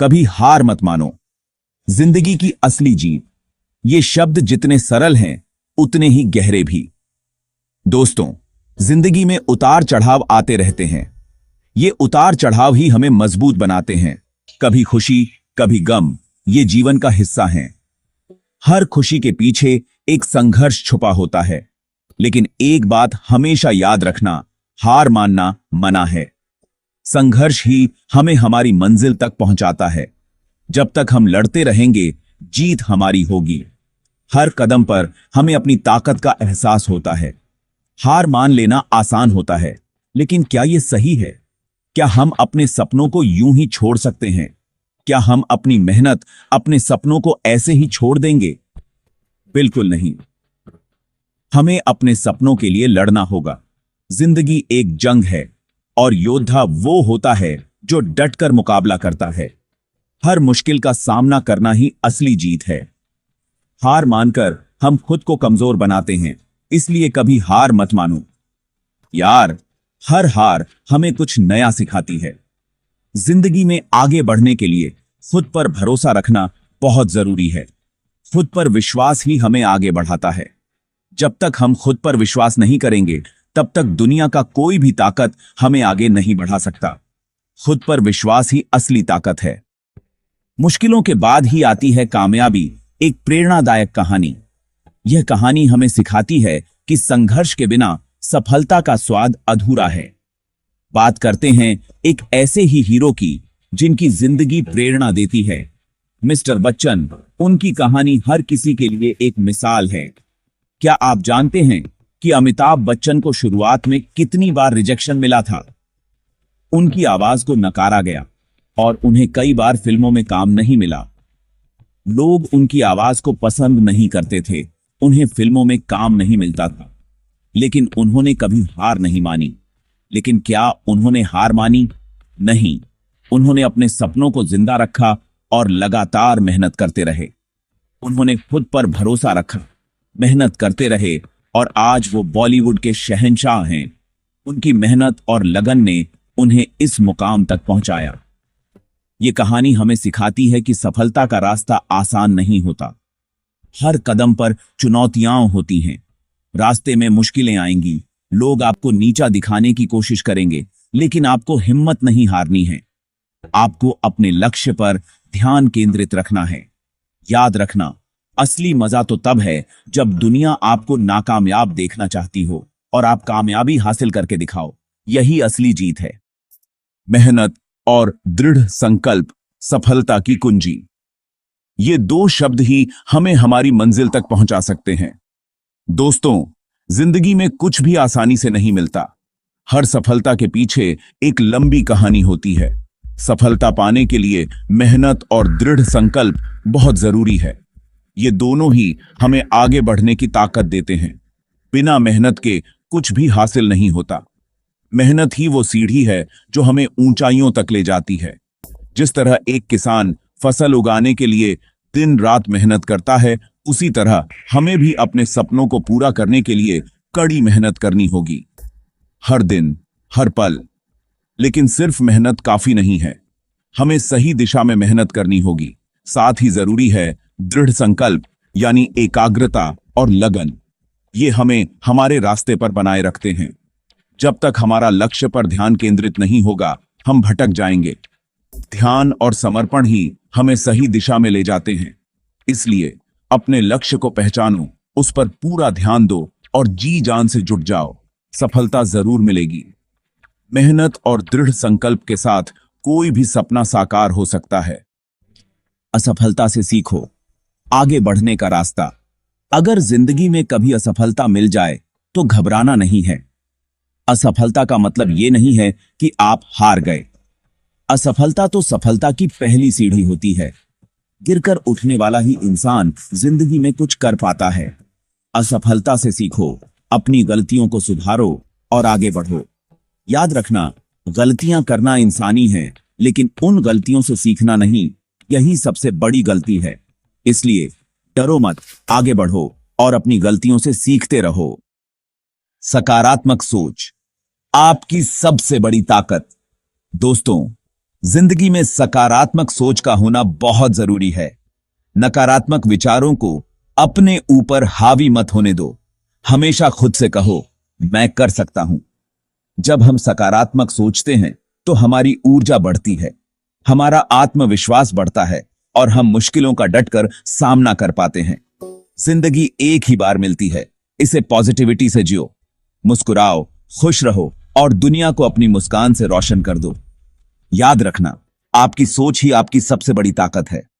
कभी हार मत मानो। जिंदगी की असली जीत। ये शब्द जितने सरल हैं उतने ही गहरे भी। दोस्तों, जिंदगी में उतार चढ़ाव आते रहते हैं। ये उतार चढ़ाव ही हमें मजबूत बनाते हैं। कभी खुशी, कभी गम, ये जीवन का हिस्सा हैं। हर खुशी के पीछे एक संघर्ष छुपा होता है, लेकिन एक बात हमेशा याद रखना, हार मानना मना है। संघर्ष ही हमें हमारी मंजिल तक पहुंचाता है। जब तक हम लड़ते रहेंगे, जीत हमारी होगी। हर कदम पर हमें अपनी ताकत का एहसास होता है। हार मान लेना आसान होता है, लेकिन क्या यह सही है? क्या हम अपने सपनों को यूं ही छोड़ सकते हैं? क्या हम अपनी मेहनत, अपने सपनों को ऐसे ही छोड़ देंगे? बिल्कुल नहीं। हमें अपने सपनों के लिए लड़ना होगा। जिंदगी एक जंग है और योद्धा वो होता है जो डटकर मुकाबला करता है। हर मुश्किल का सामना करना ही असली जीत है। हार मानकर हम खुद को कमजोर बनाते हैं, इसलिए कभी हार मत मानो। यार, हर हार हमें कुछ नया सिखाती है। जिंदगी में आगे बढ़ने के लिए खुद पर भरोसा रखना बहुत जरूरी है। खुद पर विश्वास ही हमें आगे बढ़ाता है। जब तक हम खुद पर विश्वास नहीं करेंगे, तब तक दुनिया का कोई भी ताकत हमें आगे नहीं बढ़ा सकता। खुद पर विश्वास ही असली ताकत है। मुश्किलों के बाद ही आती है कामयाबी, एक प्रेरणादायक कहानी। यह कहानी हमें सिखाती है कि संघर्ष के बिना सफलता का स्वाद अधूरा है। बात करते हैं एक ऐसे ही हीरो की जिनकी जिंदगी प्रेरणा देती है। मिस्टर बच्चन। उनकी कहानी हर किसी के लिए एक मिसाल है। क्या आप जानते हैं कि अमिताभ बच्चन को शुरुआत में कितनी बार रिजेक्शन मिला था? उनकी आवाज को नकारा गया और उन्हें कई बार फिल्मों में काम नहीं मिला। लोग उनकी आवाज को पसंद नहीं करते थे, उन्हें फिल्मों में काम नहीं मिलता था। लेकिन उन्होंने कभी हार नहीं मानी। लेकिन क्या उन्होंने हार मानी? नहीं। उन्होंने अपने सपनों को जिंदा रखा और लगातार मेहनत करते रहे। उन्होंने खुद पर भरोसा रखा, मेहनत करते रहे और आज वो बॉलीवुड के शहंशाह हैं। उनकी मेहनत और लगन ने उन्हें इस मुकाम तक पहुंचाया। ये कहानी हमें सिखाती है कि सफलता का रास्ता आसान नहीं होता। हर कदम पर चुनौतियां होती हैं। रास्ते में मुश्किलें आएंगी, लोग आपको नीचा दिखाने की कोशिश करेंगे, लेकिन आपको हिम्मत नहीं हारनी है। आपको अपने लक्ष्य पर ध्यान केंद्रित रखना है। याद रखना, असली मजा तो तब है जब दुनिया आपको नाकामयाब देखना चाहती हो और आप कामयाबी हासिल करके दिखाओ। यही असली जीत है। मेहनत और दृढ़ संकल्प सफलता की कुंजी। ये दो शब्द ही हमें हमारी मंजिल तक पहुंचा सकते हैं। दोस्तों, जिंदगी में कुछ भी आसानी से नहीं मिलता। हर सफलता के पीछे एक लंबी कहानी होती है। सफलता पाने के लिए मेहनत और दृढ़ संकल्प बहुत जरूरी है। ये दोनों ही हमें आगे बढ़ने की ताकत देते हैं। बिना मेहनत के कुछ भी हासिल नहीं होता। मेहनत ही वो सीढ़ी है जो हमें ऊंचाइयों तक ले जाती है। जिस तरह एक किसान फसल उगाने के लिए दिन रात मेहनत करता है, उसी तरह हमें भी अपने सपनों को पूरा करने के लिए कड़ी मेहनत करनी होगी। हर दिन, हर पल। लेकिन सिर्फ मेहनत काफी नहीं है। हमें सही दिशा में मेहनत करनी होगी। साथ ही जरूरी है दृढ़ संकल्प, यानी एकाग्रता और लगन। ये हमें हमारे रास्ते पर बनाए रखते हैं। जब तक हमारा लक्ष्य पर ध्यान केंद्रित नहीं होगा, हम भटक जाएंगे। ध्यान और समर्पण ही हमें सही दिशा में ले जाते हैं। इसलिए अपने लक्ष्य को पहचानो, उस पर पूरा ध्यान दो और जी जान से जुट जाओ। सफलता जरूर मिलेगी। मेहनत और दृढ़ संकल्प के साथ कोई भी सपना साकार हो सकता है। असफलता से सीखो, आगे बढ़ने का रास्ता। अगर जिंदगी में कभी असफलता मिल जाए तो घबराना नहीं है। असफलता का मतलब यह नहीं है कि आप हार गए। असफलता तो सफलता की पहली सीढ़ी होती है। गिरकर उठने वाला ही इंसान जिंदगी में कुछ कर पाता है। असफलता से सीखो, अपनी गलतियों को सुधारो और आगे बढ़ो। याद रखना, गलतियां करना इंसानी है, लेकिन उन गलतियों से सीखना नहीं, यही सबसे बड़ी गलती है। इसलिए डरो मत, आगे बढ़ो और अपनी गलतियों से सीखते रहो। सकारात्मक सोच आपकी सबसे बड़ी ताकत। दोस्तों, जिंदगी में सकारात्मक सोच का होना बहुत जरूरी है। नकारात्मक विचारों को अपने ऊपर हावी मत होने दो। हमेशा खुद से कहो, मैं कर सकता हूं। जब हम सकारात्मक सोचते हैं तो हमारी ऊर्जा बढ़ती है, हमारा आत्मविश्वास बढ़ता है और हम मुश्किलों का डटकर सामना कर पाते हैं। जिंदगी एक ही बार मिलती है, इसे पॉजिटिविटी से जियो। मुस्कुराओ, खुश रहो और दुनिया को अपनी मुस्कान से रोशन कर दो। याद रखना, आपकी सोच ही आपकी सबसे बड़ी ताकत है।